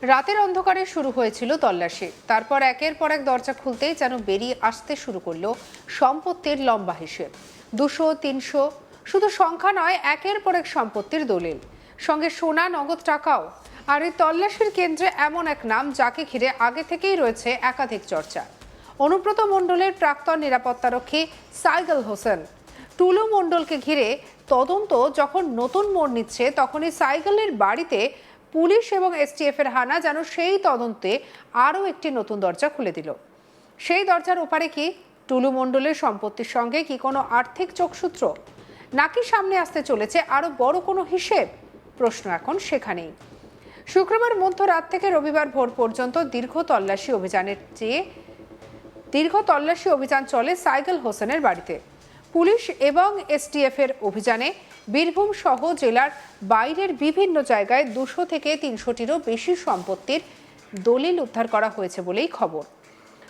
রাতের অন্ধকারে শুরু হয়েছিল তল্লাশি, তারপর একের পর এক দরজা খুলতেই যেন বেরিয়ে আসতে শুরু করলো সম্পত্তির লম্বা হিসেব। 200, 300, শুধু সংখ্যা নয়, একের পর এক সম্পত্তির দলিল, সঙ্গে সোনা, নগদ টাকাও। আর এই তল্লাশির কেন্দ্রে এমন এক নাম যাকে ঘিরে আগে থেকেই রয়েছে একাধিক চর্চা। অনুব্রত মণ্ডলের প্রাক্তন নিরাপত্তারক্ষী সাইগল হোসেন। টুলু মণ্ডলকে ঘিরে তদন্ত যখন নতুন মোড় নিচ্ছে, তখনই সাইগলের বাড়িতে পুলিশ এবং এসটিএফ এর হানা যেন সেই তদন্তে আরও একটি নতুন দরজা খুলে দিল। সেই দরজার ওপারে কি টুলু মণ্ডলের সম্পত্তির সঙ্গে কি কোনো আর্থিক যোগসূত্র, নাকি সামনে আসতে চলেছে আরও বড় কোনো হিসেব? প্রশ্ন এখন সেখানেই। শুক্রবার মধ্যরাত থেকে রবিবার ভোর পর্যন্ত দীর্ঘ তল্লাশি অভিযান চলে সাইগল হোসেনের বাড়িতে। পুলিশ এবং এসটিএফ এর অভিযানে বীরভূম সহ জেলার বাইরের বিভিন্ন জায়গায় 200 থেকে 300টিরও বেশি সম্পত্তির দলিল উদ্ধার করা হয়েছে বলেই খবর।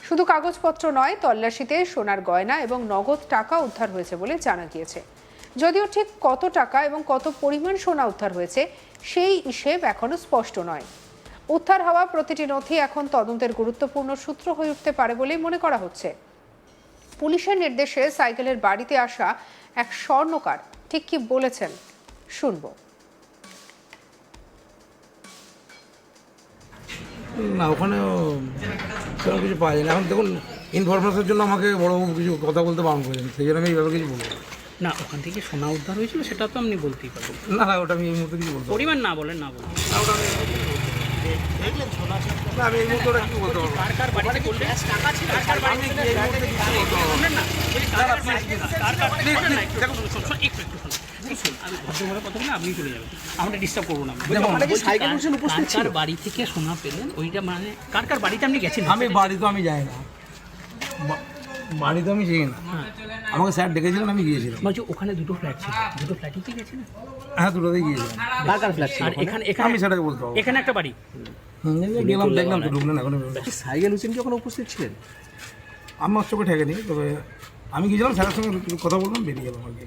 শুধু কাগজপত্র নয়, তল্লাশিতে সোনার গয়না এবং নগদ টাকা উদ্ধার হয়েছে বলে জানা গিয়েছে। যদিও ঠিক কত টাকা এবং কত পরিমাণ সোনা উদ্ধার হয়েছে সেই হিসেব এখনো স্পষ্ট নয়। উদ্ধার হওয়া প্রতিটি নথি এখন তদন্তের গুরুত্বপূর্ণ সূত্র হয়ে উঠতে পারে বলেই মনে করা হচ্ছে। পুলিশের নির্দেশে সাইকেলের বাড়িতে আসা এক স্বর্ণকার ঠিক কি বলেছেন, শুনবো। না, ওখানে সেরকম কিছু পাওয়া যায় না। এখন দেখুন, ইনফরমেশনের জন্য আমাকে বড়বাবু কিছু কথা বলতে বারণ করেছেন, সেই জন্য আমি এইভাবে কিছু বলবো না। ওখান থেকে সোনা উদ্ধার হয়েছিল সেটা তো আপনি বলতেই পারবেন না। না, ওটা আমি এই মুহূর্তে কিছু বলতে পারবো পরিমাণ না বলেন, না বলেন। না, ওটা আমি না, আমি এই মুহূর্তে ওটা কিছু বলতে পারবো না। কার বাড়িতে করলে টাকা ছিল, কার বাড়িতে আমি এই মুহূর্তে কিছু বলতে পারবো না। শুনেন না, বলি কার বাড়িতে শুনেন না, একটু দেখুন, শুনুন, একটু শুনুন। আমি ভদ্রভাবে কথা বলে আপনি চলে যাবেন, আমরা ডিস্টার্ব করবো না। কার বাড়ি থেকে সোনা পেলেন ওইটা, মানে কার বাড়িতে আপনি গেছেন? আমি বাড়ি তো আমি যাই না, বাড়ি তো আমি যাই না। আমাকে স্যার ডেকেছিলেন, আমি গিয়েছিলাম। বলছি ওখানে দুটো ফ্ল্যাট ছিল, দুটো ফ্ল্যাটই কি গেছেন? হ্যাঁ, দুটোতেই গিয়েছিলাম। কার ফ্ল্যাট ছিল? আর এখানে আমি সেটাকে বলতে পারবো। এখানে একটা বাড়ি গেলাম, দেখলাম তো, ঢুকলেন। এখন সাইগেল হোসেন কি ওখানে উপস্থিত ছিলেন? আমার চোখে ঠেকেনি, তবে আমি গিয়েছিলাম, স্যারের সঙ্গে কথা বললাম, বেরিয়ে গেলাম আর কি।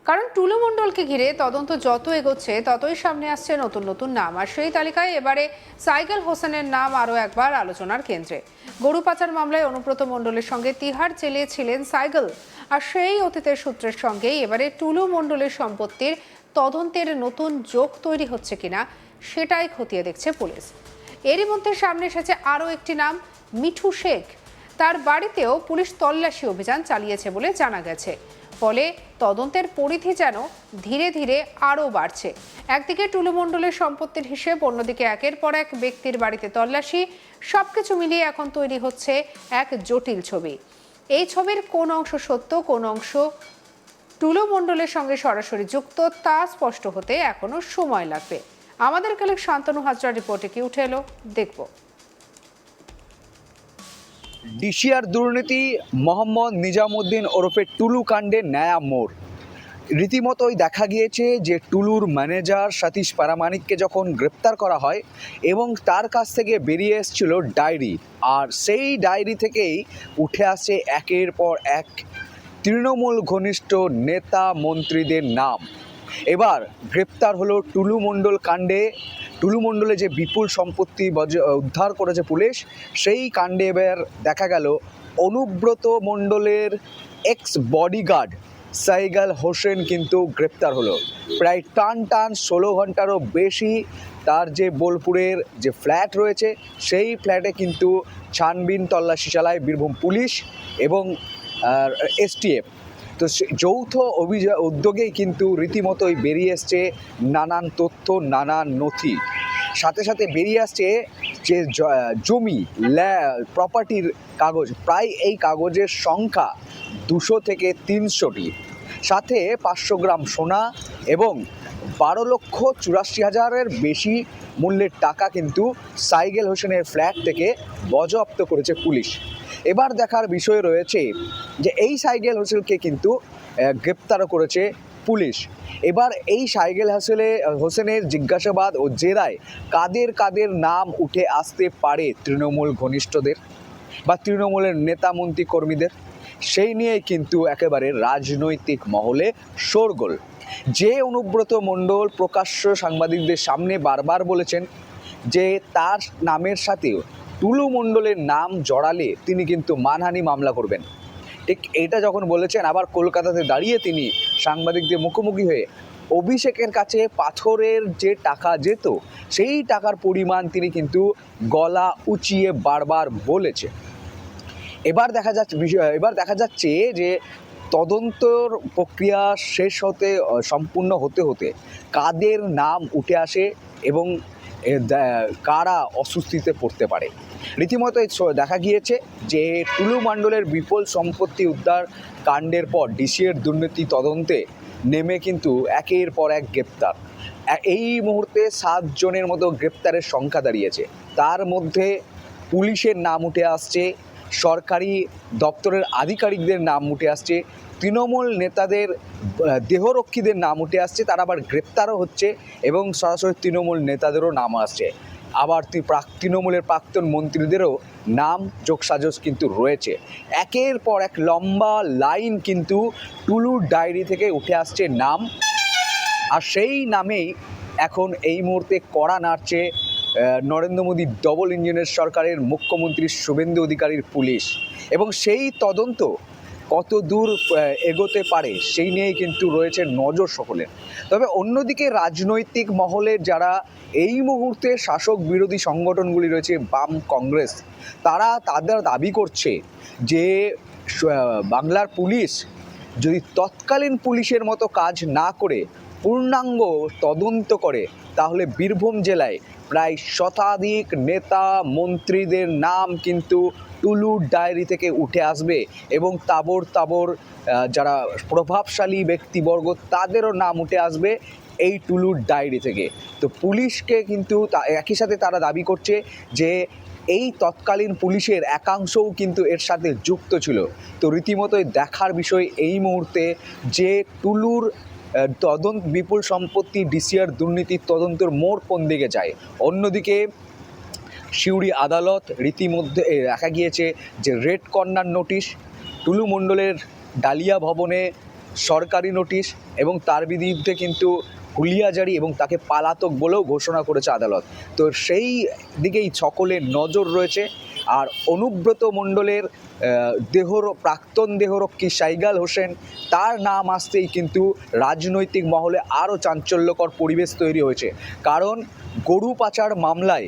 কারণ টুলু মণ্ডলকে ঘিরে তদন্ত যত এগোচ্ছে ততই সামনে আসছে নতুন নতুন নাম, আর সেই তালিকায় এবারে সাইগল হোসেনের নাম আরও একবার আলোচনার কেন্দ্রে। গরু পাচার মামলায় অনুব্রত মণ্ডলের সঙ্গে তিহার জেলে ছিলেন সাইগল, আর সেই অতীতের সূত্রের সঙ্গেই এবারে টুলু মণ্ডলের সম্পত্তির তদন্তের নতুন যোগ তৈরি হচ্ছে কিনা সেটাই খতিয়ে দেখছে পুলিশ। এরই মধ্যে সামনে এসেছে আরও একটি নাম, মিঠু শেখ। তার বাড়িতেও পুলিশ তল্লাশি অভিযান চালিয়েছে বলে জানা গেছে। ফলে তদন্তের পরিধি যেন ধীরে ধীরে আরও বাড়ছে। একদিকে টুলু মণ্ডলের সম্পত্তির হিসেব, অন্যদিকে একের পর এক ব্যক্তির বাড়িতে তল্লাশি। সবকিছু মিলিয়ে এখন তৈরি হচ্ছে এক জটিল ছবি। এই ছবির কোন অংশ সত্য, কোন অংশ টুলু মণ্ডলের সঙ্গে সরাসরি যুক্ত, তা স্পষ্ট হতে এখনো সময় লাগবে। আমাদের কালেক শান্তনু হাজরার রিপোর্টে কি উঠে এলো, দেখব। ডিসিআর দুর্নীতি, মোহাম্মদ নিজামুদ্দিন ওরফে টুলু কাণ্ডে নয়া মোড়। রীতিমতোই দেখা গিয়েছে যে টুলুর ম্যানেজার সতীশ পারামানিককে যখন গ্রেপ্তার করা হয় এবং তার কাছ থেকে বেরিয়ে এসেছিল ডায়েরি, আর সেই ডায়েরি থেকেই উঠে আসে একের পর এক তৃণমূল ঘনিষ্ঠ নেতা মন্ত্রীদের নাম। এবার গ্রেপ্তার হলো টুলু মণ্ডল কাণ্ডে। টুলু মণ্ডলে যে বিপুল সম্পত্তি উদ্ধার করেছে পুলিশ, সেই কাণ্ডে এবার দেখা গেল অনুব্রত মণ্ডলের এক্স বডিগার্ড সাইগল হোসেন কিন্তু গ্রেপ্তার হলো। প্রায় টান 16 ঘন্টারও বেশি তার যে বোলপুরের যে ফ্ল্যাট রয়েছে, সেই ফ্ল্যাটে কিন্তু ছানবিন তল্লাশি চালায় বীরভূম পুলিশ এবং এসটিএফ। তো যৌথ উদ্যোগেই কিন্তু রীতিমতোই বেরিয়ে এসছে নানান তথ্য, নানান নথি। সাথে সাথে বেরিয়ে আসছে যে জমি, প্রপার্টির কাগজ, প্রায় এই কাগজের সংখ্যা 200 থেকে 300টি, সাথে 500 গ্রাম সোনা এবং 12,84,000-এর বেশি মূল্যের টাকা কিন্তু সাইগল হোসেনের ফ্ল্যাট থেকে বাজেয়াপ্ত করেছে পুলিশ। এবার দেখার বিষয় রয়েছে যে এই সাইগল হোসেনকে কিন্তু গ্রেপ্তারও করেছে পুলিশ। এবার এই সাইগল হোসেনের জিজ্ঞাসাবাদ ও জেরায় কাদের কাদের নাম উঠে আসতে পারে তৃণমূল ঘনিষ্ঠদের বা তৃণমূলের নেতা মন্ত্রী কর্মীদের, সেই নিয়ে কিন্তু একেবারে রাজনৈতিক মহলে শোরগোল। যে অনুব্রত মণ্ডল প্রকাশ্য সাংবাদিকদের সামনে বারবার বলেছেন যে তার নামের সাথেও টুলু মণ্ডলের নাম জড়ালে তিনি কিন্তু মানহানি মামলা করবেন। ঠিক এটা যখন বলেছেন, আবার কলকাতাতে দাঁড়িয়ে তিনি সাংবাদিকদের মুখোমুখি হয়ে অভিষেকের কাছে পাথরের যে টাকা যেত সেই টাকার পরিমাণ তিনি কিন্তু গলা উঁচিয়ে বারবার বলেছে। এবার দেখা যাচ্ছে যে তদন্তর প্রক্রিয়া শেষ হতে সম্পূর্ণ হতে হতে কাদের নাম উঠে আসে এবং কারা অস্বস্তিতে পড়তে পারে। রীতিমতো দেখা গিয়েছে যে টুলু মণ্ডলের বিপুল সম্পত্তি উদ্ধার কাণ্ডের পর ডিসিএর দুর্নীতি তদন্তে নেমে কিন্তু একের পর এক গ্রেপ্তার। এই মুহূর্তে 7 জনের মতো গ্রেপ্তারের সংখ্যা দাঁড়িয়েছে। তার মধ্যে পুলিশের নাম উঠে আসছে, সরকারি দপ্তরের আধিকারিকদের নাম উঠে আসছে, তৃণমূল নেতাদের দেহরক্ষীদের নাম উঠে আসছে, তারা আবার গ্রেপ্তারও হচ্ছে এবং সরাসরি তৃণমূল নেতাদেরও নাম আসছে। আবার তৃণমূলের প্রাক্তন মন্ত্রীদেরও নাম যোগসাজশ কিন্তু রয়েছে। একের পর এক লম্বা লাইন কিন্তু টুলুর ডায়েরি থেকে উঠে আসছে নাম, আর সেই নামেই এখন এই মুহূর্তে কড়া নাড়ছে নরেন্দ্র মোদী ডবল ইঞ্জিনের সরকারের মুখ্যমন্ত্রী শুভেন্দু অধিকারীর পুলিশ। এবং সেই তদন্ত কত দূর এগোতে পারে সেই নিয়েই কিন্তু রয়েছে নজর সকলের। তবে অন্যদিকে রাজনৈতিক মহলের যারা এই মুহূর্তে শাসক বিরোধী সংগঠনগুলি রয়েছে, বাম কংগ্রেস, তাদের দাবি করছে যে বাংলার পুলিশ যদি তৎকালীন পুলিশের মতো কাজ না করে পূর্ণাঙ্গ তদন্ত করে তাহলে বীরভূম জেলায় প্রায় শতাধিক নেতা মন্ত্রীদের নাম কিন্তু টুলুর ডায়েরি থেকে উঠে আসবে এবং তাবর যারা প্রভাবশালী ব্যক্তিবর্গ তাদেরও নাম উঠে আসবে এই টুলুর ডায়েরি থেকে। তো পুলিশকে কিন্তু একই সাথে তারা দাবি করছে যে এই তৎকালীন পুলিশের একাংশও কিন্তু এর সাথে যুক্ত ছিল। তো রীতিমতোই দেখার বিষয় এই মুহূর্তে যে টুলুর বিপুল সম্পত্তি ডিসিআর দুর্নীতির তদন্তের মোড় কোন দিকে যায়। অন্যদিকে সিউড়ি আদালত রীতিমধ্যে দেখা গিয়েছে যে রেড কর্নার নোটিশ, টুলু মণ্ডলের ডালিয়া ভবনে সরকারি নোটিশ এবং তার বিরুদ্ধে কিন্তু হুলিয়া জারি এবং তাকে পালাতক বলেও ঘোষণা করেছে আদালত। তো সেই দিকেই সকলের নজর রয়েছে। আর অনুব্রত মণ্ডলের প্রাক্তন দেহরক্ষী সাইগাল হোসেন, তার নাম আসতেই কিন্তু রাজনৈতিক মহলে আরও চাঞ্চল্যকর পরিবেশ তৈরি হয়েছে। কারণ গরু পাচার মামলায়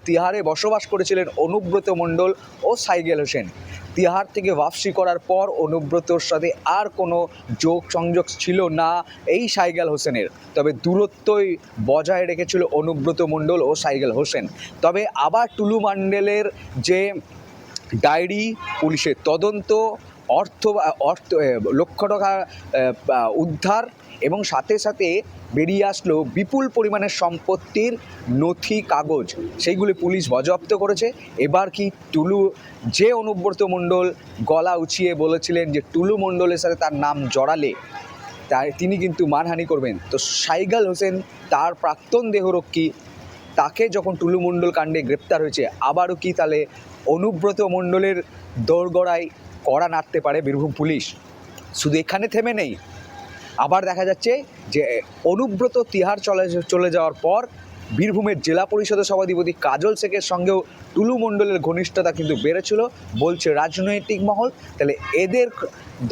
তিহারে বসবাস করেছিলেন অনুব্রত মণ্ডল ও সাইগেল হোসেন। তিহার থেকে ওয়াপসি করার পর অনুব্রতর সাথে আর কোনো সংযোগ ছিল না এই সাইগেল হোসেনের, তবে দূরত্বই বজায় রেখেছিল অনুব্রত মণ্ডল ও সাইগেল হোসেন। তবে আবার টুলু মণ্ডলের যে ডায়েরি, পুলিশের তদন্ত, অর্থ লক্ষ টাকা উদ্ধার এবং সাথে সাথে বেরিয়ে আসলো বিপুল পরিমাণের সম্পত্তির নথি কাগজ, সেইগুলি পুলিশ বাজেয়াপ্ত করেছে। এবার কি যে অনুব্রত মণ্ডল গলা উঁচিয়ে বলেছিলেন যে টুলু মণ্ডলের সাথে তার নাম জড়ালে তিনি কিন্তু মানহানি করবেন, তো সাইগাল হোসেন তার প্রাক্তন দেহরক্ষী, তাকে যখন টুলু মণ্ডল কাণ্ডে গ্রেপ্তার হয়েছে, আবারও কি তাহলে অনুব্রত মণ্ডলের দোরগোড়ায় কড়া নাড়তে পারে বীরভূম পুলিশ? শুধু এখানে থেমে নেই, আবার দেখা যাচ্ছে যে অনুব্রত তিহার চলে যাওয়ার পর বীরভূমের জেলা পরিষদের সভাধিপতি কাজল শেখের সঙ্গেও টুলু মণ্ডলের ঘনিষ্ঠতা কিন্তু বেড়েছিল বলছে রাজনৈতিক মহল। তাহলে এদের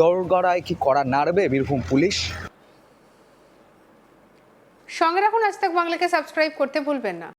দোরগোড়ায় কি কড়া নাড়বে বীরভূম পুলিশ? সঙ্গে রাখুন আজ তাক বাংলাকে, সাবস্ক্রাইব করতে ভুলবেন না।